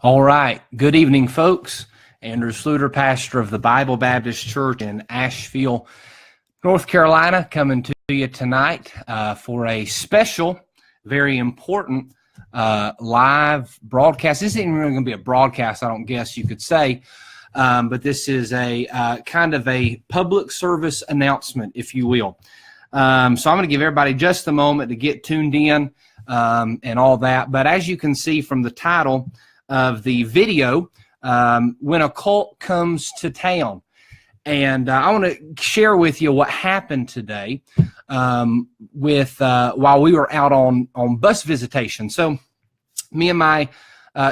All right. Good evening, folks. Andrew Sluder, pastor of the Bible Baptist Church in Asheville, North Carolina, coming to you tonight for a special, very important live broadcast. This isn't really going to be a broadcast, I don't guess you could say, but this is a kind of a public service announcement, if you will. So I'm going to give everybody just a moment to get tuned in and all that. But as you can see from the title of the video, When a Cult Comes to Town. And I want to share with you what happened today while we were out on bus visitation. So me and my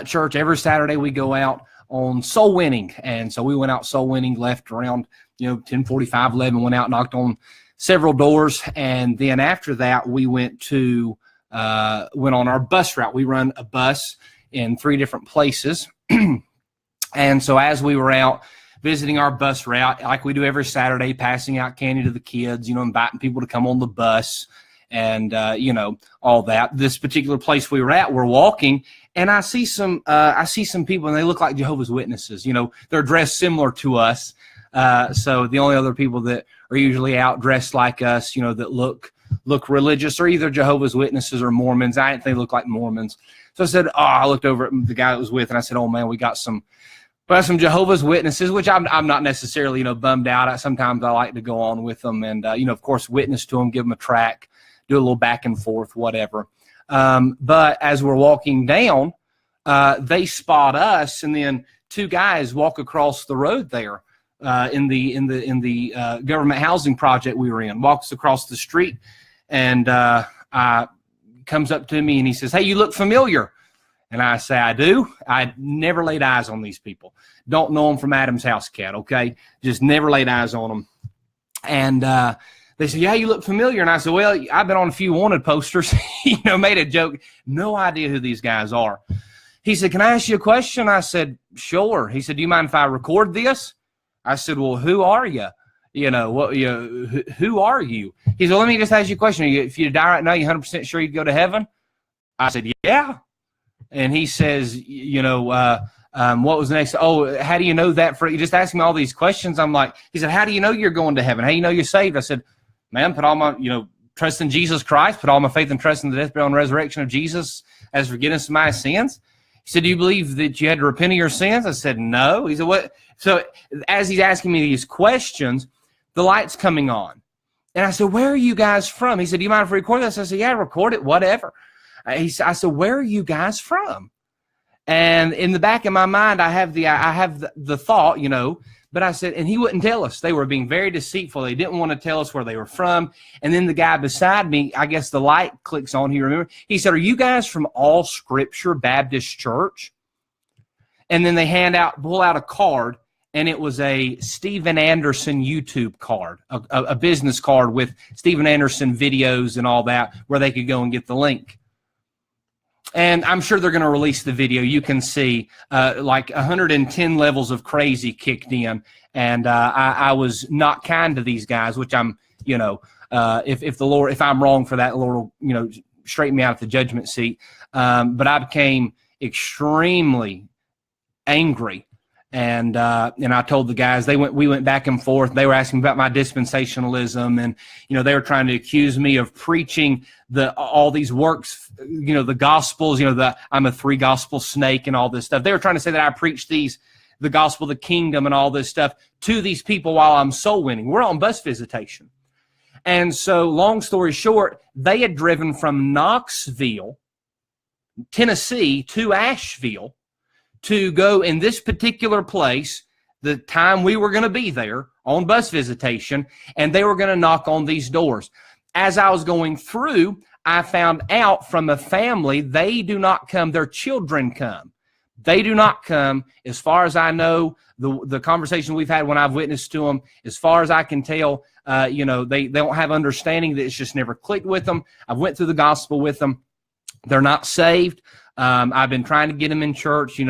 church, every Saturday we go out on soul winning. And so we went out soul winning, left around 10:45, 11, went out, knocked on several doors. And then after that, we went on our bus route. We run a bus in 3 different places. And so as we were out visiting our bus route, like we do every Saturday, passing out candy to the kids, inviting people to come on the bus and, all that. This particular place we were at, we're walking, and I see some people, and they look like Jehovah's Witnesses. They're dressed similar to us. So the only other people that are usually out dressed like us, that look religious, are either Jehovah's Witnesses or Mormons. I didn't think they looked like Mormons. So I said, I looked over at the guy that was with, and I said, oh man, we got some Jehovah's Witnesses, which I'm not necessarily, bummed out. Sometimes I like to go on with them and, of course, witness to them, give them a track, do a little back and forth, whatever. But as we're walking down, they spot us, and then 2 guys walk across the road there in the government housing project we were in, walks across the street, and comes up to me and he says, hey, you look familiar. And I say, I do. I never laid eyes on these people. Don't know them from Adam's house cat, okay? Just never laid eyes on them. And they said, yeah, you look familiar. And I said, well, I've been on a few wanted posters, made a joke. No idea who these guys are. He said, can I ask you a question? I said, sure. He said, do you mind if I record this? I said, well, who are you? Who are you? He said, well, let me just ask you a question. If you die right now, you 100% sure you'd go to heaven? I said, yeah. And he says, what was the next? Oh, how do you know that? You just asked me all these questions. I'm like, he said, how do you know you're going to heaven? How do you know you're saved? I said, man, put all my, trust in Jesus Christ, put all my faith and trust in the death, burial, and resurrection of Jesus as forgiveness of my sins. He said, do you believe that you had to repent of your sins? I said, no. He said, what? So as he's asking me these questions, the light's coming on. And I said, where are you guys from? He said, do you mind if I record this? I said, yeah, record it, whatever. I said, where are you guys from? And in the back of my mind, I have the thought, but I said, and he wouldn't tell us. They were being very deceitful. They didn't want to tell us where they were from. And then the guy beside me, I guess the light clicks on. He said, are you guys from All Scripture Baptist Church? And then they pull out a card, and it was a Steven Anderson YouTube card, a business card with Steven Anderson videos and all that, where they could go and get the link. And I'm sure they're going to release the video. You can see like 110 levels of crazy kicked in. And I was not kind to these guys, which I'm, if I'm wrong for that, the Lord will, straighten me out at the judgment seat. But I became extremely angry. And I told the guys, we went back and forth. They were asking about my dispensationalism, and they were trying to accuse me of preaching all these works, the gospels, I'm a 3 gospel snake and all this stuff. They were trying to say that I preached the gospel, the kingdom, and all this stuff to these people while I'm soul winning. We're on bus visitation, and so long story short, they had driven from Knoxville, Tennessee, to Asheville to go in this particular place, the time we were going to be there on bus visitation, and they were going to knock on these doors. As I was going through, I found out from a family, they do not come, their children come. They do not come. As far as I know, the conversation we've had when I've witnessed to them, as far as I can tell, they don't have understanding, that it's just never clicked with them. I've went through the gospel with them. They're not saved. I've been trying to get them in church,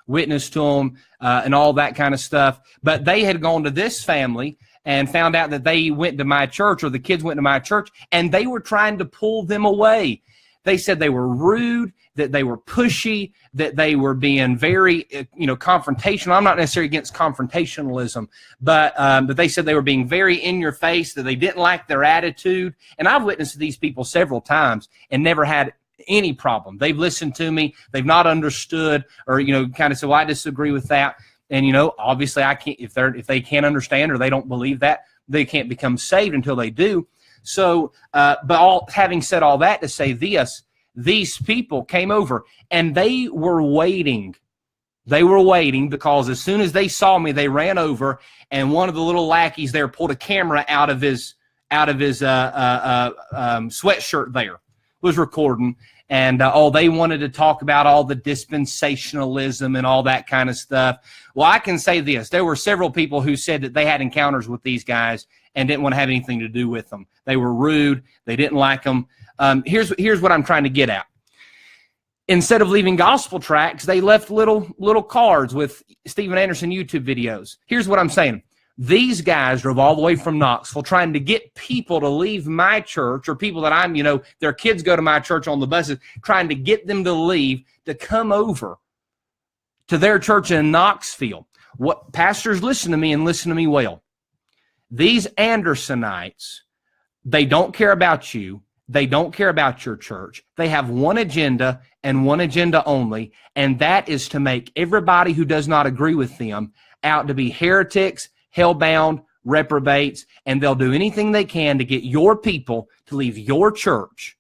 witness to them and all that kind of stuff. But they had gone to this family and found out that they went to my church, or the kids went to my church, and they were trying to pull them away. They said they were rude. that they were pushy, that they were being very, confrontational. I'm not necessarily against confrontationalism, but they said they were being very in your face, that they didn't like their attitude. And I've witnessed these people several times and never had any problem. They've listened to me. They've not understood, or, kind of said, well, I disagree with that. And, obviously I can't, if they can't understand or they don't believe that, they can't become saved until they do. So, but having said all that to say this, these people came over and they were waiting. They were waiting because as soon as they saw me, they ran over, and one of the little lackeys there pulled a camera out of his sweatshirt there, was recording. And, they wanted to talk about all the dispensationalism and all that kind of stuff. Well, I can say this. There were several people who said that they had encounters with these guys and didn't want to have anything to do with them. They were rude. They didn't like them. Here's what I'm trying to get at. Instead of leaving gospel tracts, they left little cards with Steven Anderson YouTube videos. Here's what I'm saying. These guys drove all the way from Knoxville trying to get people to leave my church, or people that their kids go to my church on the buses, trying to get them to leave to come over to their church in Knoxville. What pastors, listen to me and listen to me well. These Andersonites, they don't care about you. They don't care about your church. They have one agenda and one agenda only, and that is to make everybody who does not agree with them out to be heretics, hellbound, reprobates, and they'll do anything they can to get your people to leave your church.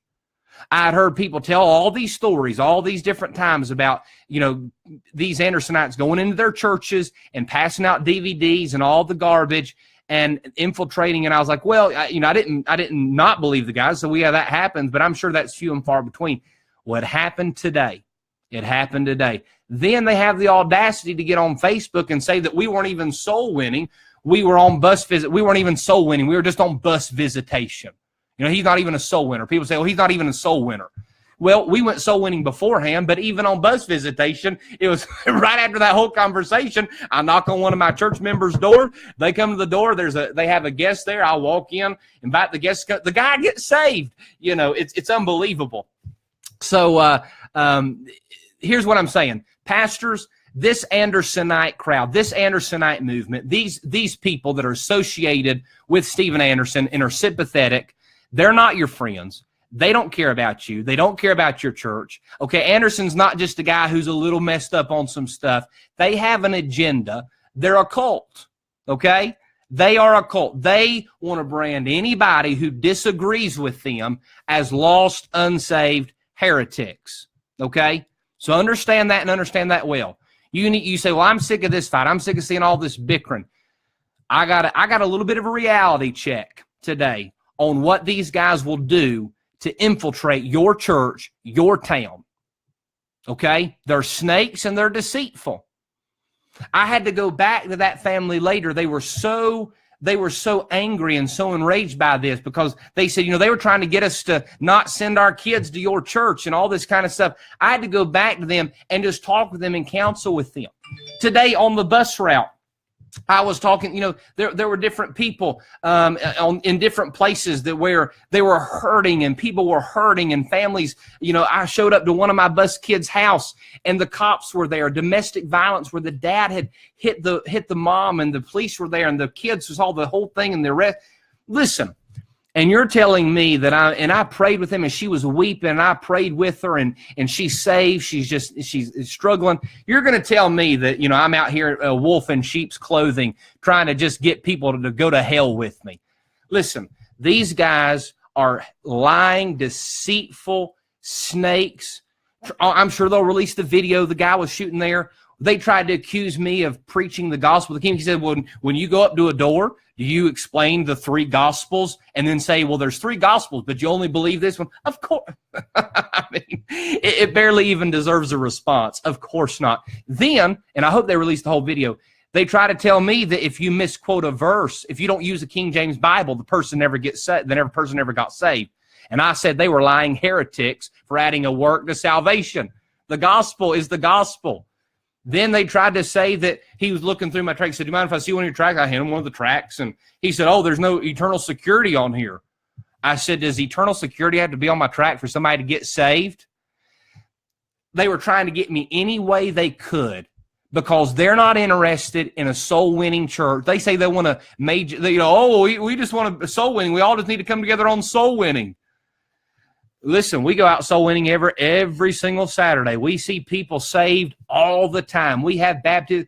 I had heard people tell all these stories, all these different times about, these Andersonites going into their churches and passing out DVDs and all the garbage and infiltrating. And I was like, well, I didn't not believe the guys. So that happens, but I'm sure that's few and far between. What happened today? It happened today. Then they have the audacity to get on Facebook and say that we weren't even soul winning. We were on bus visit. We weren't even soul winning. We were just on bus visitation. He's not even a soul winner. People say, well, he's not even a soul winner. Well, we went soul winning beforehand, but even on bus visitation, it was right after that whole conversation. I knock on one of my church members' door. They come to the door. They have a guest there. I walk in, invite the guest. The guy gets saved. It's unbelievable. So here's what I'm saying. Pastors, this Andersonite crowd, this Andersonite movement, these people that are associated with Steven Anderson and are sympathetic, they're not your friends. They don't care about you. They don't care about your church. Okay, Anderson's not just a guy who's a little messed up on some stuff. They have an agenda. They're a cult, okay? They are a cult. They want to brand anybody who disagrees with them as lost, unsaved heretics, okay? So understand that and understand that well. You say, well, I'm sick of this fight. I'm sick of seeing all this bickering. I got a little bit of a reality check today on what these guys will do to infiltrate your church, your town. Okay? They're snakes and they're deceitful. I had to go back to that family later. They were so angry and so enraged by this because they said, they were trying to get us to not send our kids to your church and all this kind of stuff. I had to go back to them and just talk with them and counsel with them. Today on the bus route, I was talking, there were different people in different places where they were hurting and people were hurting and families. I showed up to one of my bus kids' house and the cops were there. Domestic violence where the dad had hit the mom and the police were there and the kids saw the whole thing and the rest. Listen. And you're telling me that I prayed with him and she was weeping and I prayed with her and she's saved. She's struggling. You're going to tell me that, I'm out here a wolf in sheep's clothing trying to just get people to go to hell with me. Listen, these guys are lying, deceitful snakes. I'm sure they'll release the video. The guy was shooting there. They tried to accuse me of preaching the gospel of the kingdom. He said, well, when you go up to a door, do you explain the three gospels and then say, well, there's three gospels, but you only believe this one? Of course. I mean, it barely even deserves a response. Of course not. Then, and I hope they release the whole video, they try to tell me that if you misquote a verse, if you don't use the King James Bible, the person never gets saved. The person never got saved. And I said they were lying heretics for adding a work to salvation. The gospel is the gospel. Then they tried to say that he was looking through my track. He said, do you mind if I see one of your tracks? I handed him one of the tracks. And he said, oh, there's no eternal security on here. I said, does eternal security have to be on my track for somebody to get saved? they were trying to get me any way they could because they're not interested in a soul-winning church. They say they want to we just want a soul winning. We all just need to come together on soul winning. Listen, we go out soul winning every single Saturday. We see people saved all the time. We have baptism.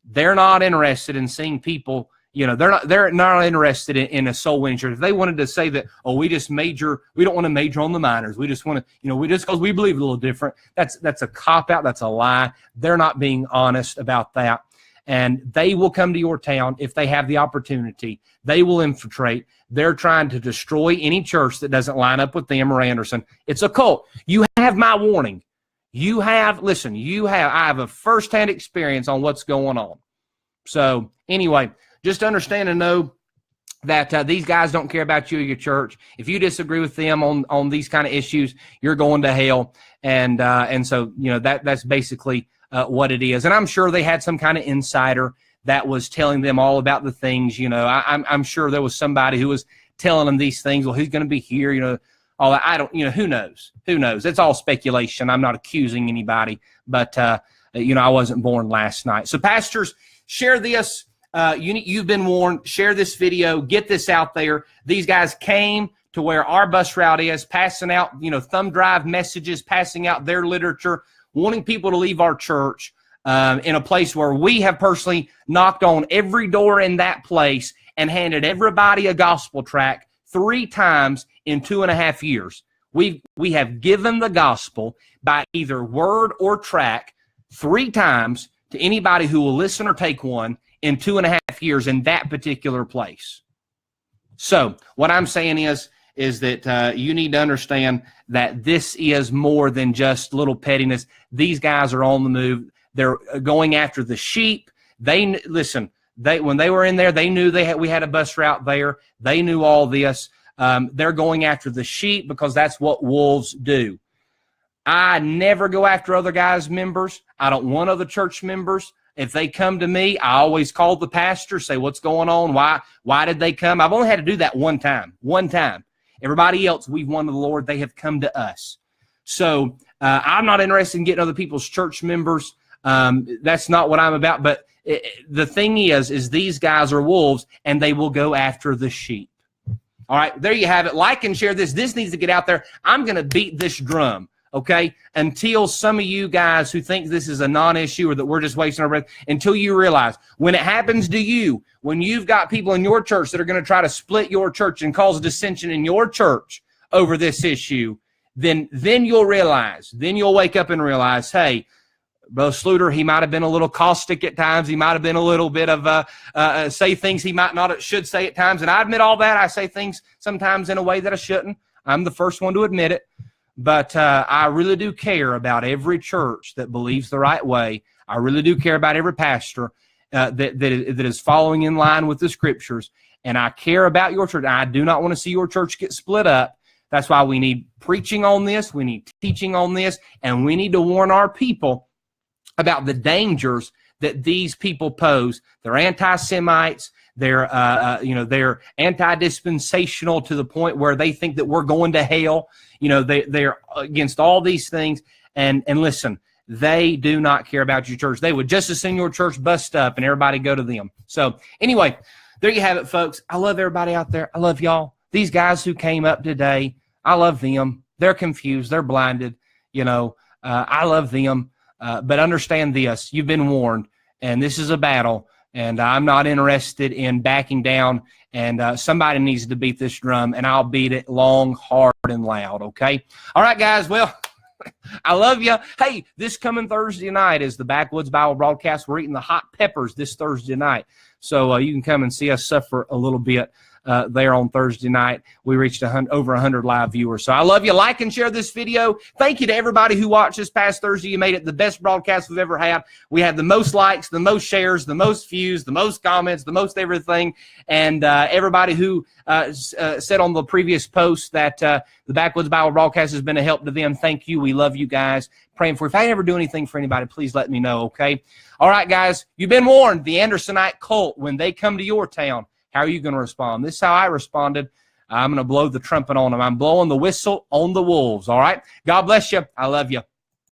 They're not interested in seeing people. They're not interested in a soul winning church. If they wanted to say that, we don't want to major on the minors. We just want to, we just because we believe a little different. That's a cop out. That's a lie. They're not being honest about that. And they will come to your town if they have the opportunity. They will infiltrate. They're trying to destroy any church that doesn't line up with them or Anderson. It's a cult. You have my warning. I have a firsthand experience on what's going on. So anyway, just understand and know that these guys don't care about you or your church. If you disagree with them on these kind of issues, you're going to hell. And so, that's basically what it is. And I'm sure they had some kind of insider that was telling them all about the things. I'm sure there was somebody who was telling them these things. Well, who's going to be here? All that. I don't. Who knows? Who knows? It's all speculation. I'm not accusing anybody, but I wasn't born last night. So, pastors, share this. You've been warned. Share this video. Get this out there. These guys came to where our bus route is, passing out, thumb drive messages, passing out their literature, wanting people to leave our church in a place where we have personally knocked on every door in that place and handed everybody a gospel tract 3 times in 2.5 years. We have given the gospel by either word or tract 3 times to anybody who will listen or take one in 2.5 years in that particular place. So what I'm saying is that you need to understand that this is more than just little pettiness. These guys are on the move. They're going after the sheep. When they were in there, they knew we had a bus route there. They knew all this. They're going after the sheep because that's what wolves do. I never go after other guys' members. I don't want other church members. If they come to me, I always call the pastor, say, what's going on? Why did they come? I've only had to do that one time. Everybody else, we've won to the Lord. They have come to us. So I'm not interested in getting other people's church members. That's not what I'm about. But the thing is these guys are wolves, and they will go after the sheep. All right, there you have it. Like and share this. This needs to get out there. I'm going to beat this drum, okay, until some of you guys who think this is a non-issue or that we're just wasting our breath, until you realize when it happens to you, when you've got people in your church that are going to try to split your church and cause dissension in your church over this issue, then you'll realize, then you'll wake up and realize, hey, Brother Sluder, he might have been a little caustic at times. He might have been a little bit of say things he might not should say at times. And I admit all that. I say things sometimes in a way that I shouldn't. I'm the first one to admit it. But I really do care about every church that believes the right way. I really do care about every pastor that is following in line with the Scriptures. And I care about your church. I do not want to see your church get split up. That's why we need preaching on this. We need teaching on this. And we need to warn our people about the dangers that these people pose. They're anti-Semites. They're anti-dispensational to the point where they think that we're going to hell. They're against all these things. And listen, they do not care about your church. They would just as soon your church bust up and everybody go to them. So anyway, there you have it, folks. I love everybody out there. I love y'all. These guys who came up today, I love them. They're confused. They're blinded. I love them. But understand this, you've been warned, and this is a battle, and I'm not interested in backing down, and somebody needs to beat this drum, and I'll beat it long, hard, and loud, okay? All right, guys, well, I love you. Hey, this coming Thursday night is the Backwoods Bible broadcast. We're eating the hot peppers this Thursday night, so you can come and see us suffer a little bit there on Thursday night. We reached over 100 live viewers. So I love you. Like and share this video. Thank you to everybody who watched this past Thursday. You made it the best broadcast we've ever had. We had the most likes, the most shares, the most views, the most comments, the most everything. And everybody who said on the previous post that the Backwoods Bible broadcast has been a help to them, thank you. We love you guys. Praying for you. If I ever do anything for anybody, please let me know, okay? All right, guys, you've been warned. The Andersonite cult, when they come to your town, how are you going to respond? This is how I responded. I'm going to blow the trumpet on them. I'm blowing the whistle on the wolves, all right? God bless you. I love you.